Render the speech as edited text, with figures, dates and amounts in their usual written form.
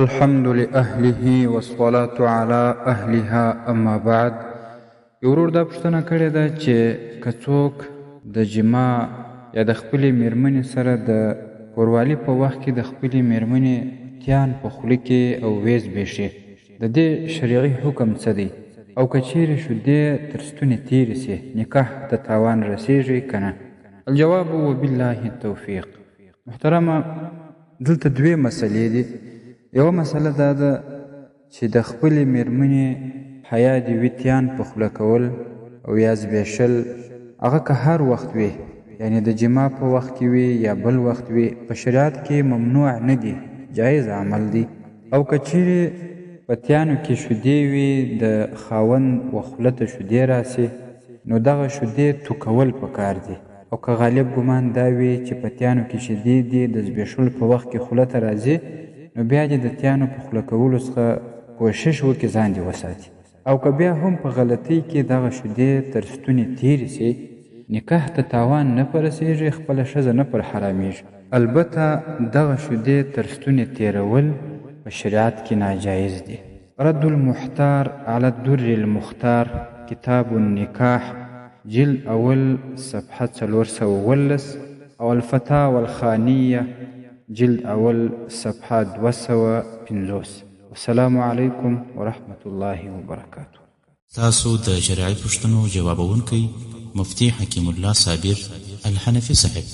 الحمد لأهله والصلاة على أهلها اما بعد. یو ورور دا پوښتنه کړې ده چې که څوک د جماع یا د خپلې مېرمنې سره د کوروالي په وخت کې د خپلې مېرمنې تیان په خوله کې او ویز بیشي، د دې شرعي حکم څه دی؟ او که چیرې شیدې تر ستوني تېرې سي نکاح ته تاوان رسیږي که نه؟ الجواب وبالله التوفیق. محترمه، دلته دوې مسلې دي. یوه مسله دا ده چې د خپلې مېرمنې حیا دې وي تیان په خوله کول او یا زبېښل، هغه که هر وخت وي، یعنی د جماع په وخت کې وي یا بل وخت وي، په شریعت کې ممنوع نه دي، جایز عمل دی. او که چیرې په تیانو کې شیدې وي، د خاوند و خوله ته شیدې راسي، نو دغه شیدې توکول پکار دي. او که غالب ګمان دا وي چې په تیانو کې شیدې دي د زبېښلو په وخت کې خوله ته راځي، نو بیا دې د تیانو په خوله کولو څخه کوشش وکړي ځان دې وساتي. او که بیا هم په غلطۍ کې دغه شیدې تر ستوني تېرې سي، نکاح ته تاوان نه پر رسېږي، خپله ښځه نه پر حرامېږي. البته دغه شیدې تر ستوني تېرول په شریعت کې ناجایز دي. رد المحتار على الدر المختار، کتاب النکاح، جلد اول، صفحه 419، او الفتاوى الخانیه، جلد اول، صفحه 250. السلام علیکم ورحمة الله وبرکاته. تاسو د شرعي پوښتنو جوابونکی مفتي حکیم الله صابر الحنفي صاحب